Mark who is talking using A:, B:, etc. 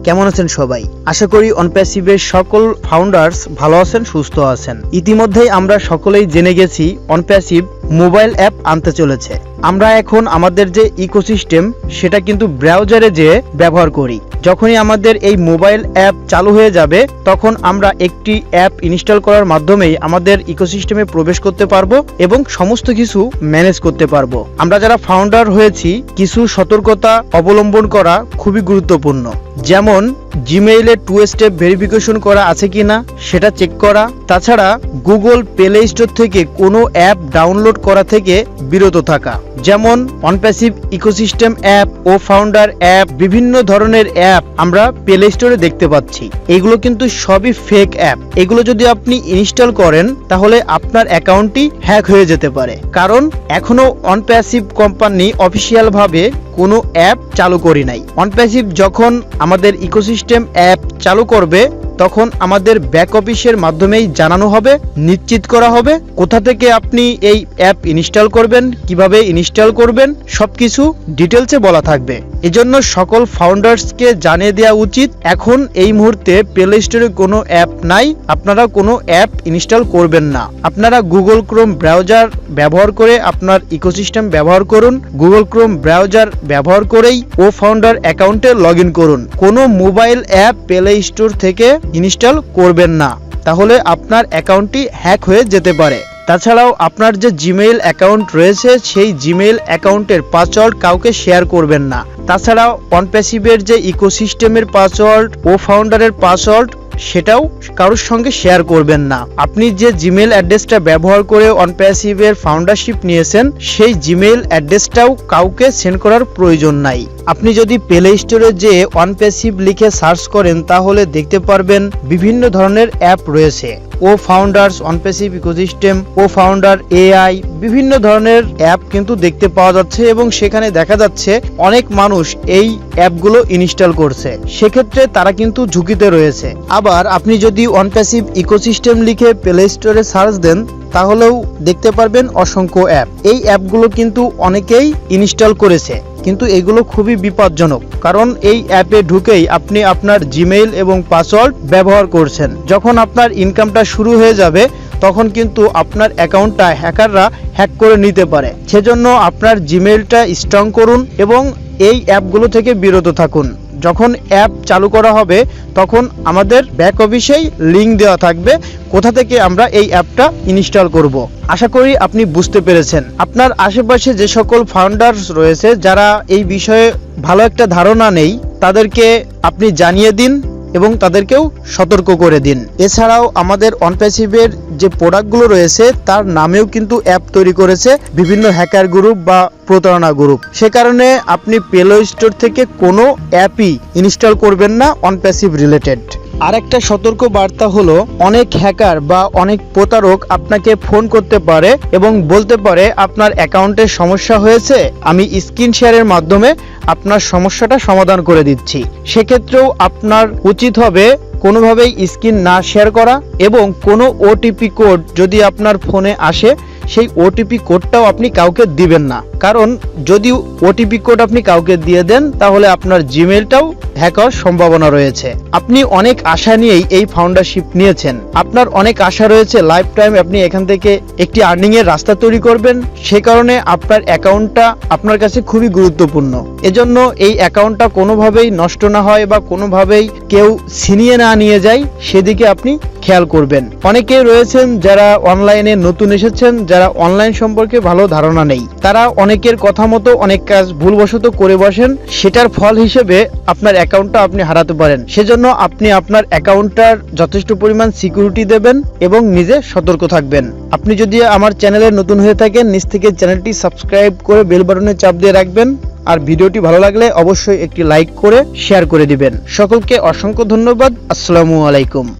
A: কেমন আছেন সবাই? আশা করি অনপ্যাসিভের সকল ফাউন্ডার্স ভালো আছেন, সুস্থ আছেন। ইতিমধ্যেই আমরা সকলেই জেনে গেছি অনপ্যাসিভ মোবাইল অ্যাপ আনতে চলেছে। আমরা এখন আমাদের যে ইকোসিস্টেম সেটা কিন্তু ব্রাউজারে যেয়ে ব্যবহার করি। যখনই আমাদের এই মোবাইল অ্যাপ চালু হয়ে যাবে তখন আমরা একটি অ্যাপ ইনস্টল করার মাধ্যমেই আমাদের ইকোসিস্টেমে প্রবেশ করতে পারবো এবং সমস্ত কিছু ম্যানেজ করতে পারবো। আমরা যারা ফাউন্ডার হয়েছি কিছু সতর্কতা অবলম্বন করা খুবই গুরুত্বপূর্ণ, যেমন জিমেইলে 2 স্টেপ ভেরিফিকেশন করা আছে কিনা সেটা চেক করা। তাছাড়া গুগল প্লে স্টোর থেকে কোনো অ্যাপ ডাউনলোড করা থেকে বিরত থাকা, যেমন অনপ্যাসিভ ইকোসিস্টেম অ্যাপ ও ফাউন্ডার অ্যাপ, বিভিন্ন ধরনের অ্যাপ আমরা প্লে স্টোরে দেখতে পাচ্ছি। এগুলো কিন্তু সবই ফেক অ্যাপ। এগুলো যদি আপনি ইনস্টল করেন তাহলে আপনার অ্যাকাউন্টটি হ্যাক হয়ে যেতে পারে, কারণ এখনো অনপ্যাসিভ কোম্পানি অফিসিয়াল ভাবে কোনো অ্যাপ চালু করি নাই। অনপ্যাসিভ যখন আমাদের ইকোসিস্টেম অ্যাপ চালু করবে তখন আমাদের ব্যাক অফিসের মাধ্যমেই জানানো হবে, নিশ্চিত করা হবে কোথা থেকে আপনি এই অ্যাপ ইনস্টল করবেন, কিভাবে ইনস্টল করবেন, সবকিছু ডিটেলসে বলা থাকবে। এজন্য সকল ফাউন্ডার্সকে জানিয়ে দেওয়া উচিত এখন এই মুহূর্তে প্লে স্টোরে কোনো অ্যাপ নাই, আপনারা কোনো অ্যাপ ইনস্টল করবেন না। আপনারা গুগল ক্রোম ব্রাউজার ব্যবহার করে আপনার ইকোসিস্টেম ব্যবহার করুন। গুগল ক্রোম ব্রাউজার ব্যবহার করেই ও ফাউন্ডার অ্যাকাউন্টে লগ ইন করুন। কোনো মোবাইল অ্যাপ প্লে স্টোর থেকে ইনস্টল করবেন না, তাহলে আপনার অ্যাকাউন্টটি হ্যাক হয়ে যেতে পারে। তাছাড়াও আপনার যে জিমেইল অ্যাকাউন্ট রয়েছে সেই জিমেইল অ্যাকাউন্টের পাসওয়ার্ড কাউকে শেয়ার করবেন না। তাছাড়াও অনপ্যাসিভের যে ইকোসিস্টেমের পাসওয়ার্ড ও ফাউন্ডারের পাসওয়ার্ড সেটাও কারোর সঙ্গে শেয়ার করবেন না। আপনি যে জিমেইল অ্যাড্রেসটা ব্যবহার করে অনপ্যাসিভের ফাউন্ডারশিপ নিয়েছেন সেই জিমেইল অ্যাড্রেসটাও কাউকে সেন্ড করার প্রয়োজন নাই। আপনি যদি প্লে স্টোরে যে অনপ্যাসিভ লিখে সার্চ করেন তাহলে দেখতে পারবেন বিভিন্ন ধরনের অ্যাপ রয়েছে। ও ফাউন্ডার্স, অনপ্যাসিভ ইকোসিস্টেম, ও ফাউন্ডার এআই, বিভিন্ন ধরনের অ্যাপ কিন্তু দেখতে পাওয়া যাচ্ছে এবং সেখানে দেখা যাচ্ছে অনেক মানুষ এই অ্যাপগুলো ইনস্টল করছে। সেক্ষেত্রে তারা কিন্তু ঝুঁকিতে রয়েছে। আবার আপনি যদি অনপ্যাসিভ ইকোসিস্টেম লিখে প্লে স্টোরে সার্চ দেন তাহলেও দেখতে পারবেন অসংখ্য অ্যাপ। এই অ্যাপগুলো কিন্তু অনেকেই ইনস্টল করেছে, কিন্তু এগুলো খুবই বিপজ্জনক, কারণ এই অ্যাপে ঢুকেই আপনি আপনার জিমেইল এবং পাসওয়ার্ড ব্যবহার করছেন। যখন আপনার ইনকামটা শুরু হয়ে যাবে তখন কিন্তু আপনার অ্যাকাউন্টটা হ্যাকাররা হ্যাক করে নিতে পারে। সেজন্য আপনার জিমেইলটা স্ট্রং করুন এবং এই অ্যাপগুলো থেকে বিরত থাকুন। যখন অ্যাপ চালু করা হবে তখন আমাদের ব্যাক অফিসেই লিংক দেওয়া থাকবে কোথা থেকে আমরা এই অ্যাপটা ইনস্টল করব। আশা করি আপনি বুঝতে পেরেছেন। আপনার আশেপাশে যে সকল ফাউন্ডার্স রয়েছে যারা এই বিষয়ে ভালো একটা ধারণা নেই তাদেরকে আপনি জানিয়ে দিন এবং তাদেরকেও সতর্ক করে দিন। এছাড়াও আমাদের অনপ্যাসিভের যে প্রোডাক্টগুলো রয়েছে তার নামেও কিন্তু অ্যাপ তৈরি করেছে বিভিন্ন হ্যাকার গ্রুপ বা প্রতারণা গ্রুপ। সে কারণে আপনি প্লে স্টোর থেকে কোনো অ্যাপই ইনস্টল করবেন না অনপ্যাসিভ রিলেটেড। আরেকটা সতর্ক বার্তা হলো, অনেক হ্যাকার বা অনেক প্রতারক আপনাকে ফোন করতে পারে এবং বলতে পারে আপনার অ্যাকাউন্টের সমস্যা হয়েছে, আমি স্ক্রিন শেয়ারের মাধ্যমে আপনার সমস্যাটা সমাধান করে দিচ্ছি। সেক্ষেত্রেও আপনার উচিত হবে কোনোভাবেই স্ক্রিন না শেয়ার করা এবং কোনো ওটিপি কোড যদি আপনার ফোনে আসে সেই ওটিপি কোডটাও আপনি কাউকে দিবেন না, কারণ যদি ওটিপি কোড আপনি কাউকে দিয়ে দেন তাহলে আপনার জিমেইলটাও হ্যাক হওয়ার সম্ভাবনা রয়েছে। আপনি অনেক আশা নিয়েই এই ফাউন্ডারশিপ নিয়েছেন, আপনার অনেক আশা রয়েছে লাইফ টাইম আপনি এখান থেকে একটি আর্নিং এর রাস্তা তৈরি করবেন। সে কারণে আপনার অ্যাকাউন্টটা আপনার কাছে খুবই গুরুত্বপূর্ণ। এজন্য এই অ্যাকাউন্টটা কোনোভাবেই নষ্ট না হয় বা কোনোভাবেই কেউ ছিনিয়ে না নিয়ে যায় সেদিকে আপনি খেয়াল করবেন। অনেকেই রয়েছেন যারা অনলাইনে নতুন এসেছেন, যারা অনলাইন সম্পর্কে ভালো ধারণা নেই, তারা অনেকের কথা মতো অনেক কাজ ভুলবশত করে বসেন। সেটার ফল হিসেবে আপনার অ্যাকাউন্টটা আপনি হারাতে পারেন। সেজন্য আপনি আপনার অ্যাকাউন্টটার যথেষ্ট পরিমাণ সিকিউরিটি দেবেন এবং নিজে সতর্ক থাকবেন। আপনি যদি আমার চ্যানেলে নতুন হয়ে থাকেন নিচ থেকে চ্যানেলটি সাবস্ক্রাইব করে বেল বাটনে চাপ দিয়ে রাখবেন। আর ভিডিওটি ভালো লাগলে অবশ্যই একটি লাইক করে শেয়ার করে দিবেন। সকলকে অসংখ্য ধন্যবাদ। আসসালামু আলাইকুম।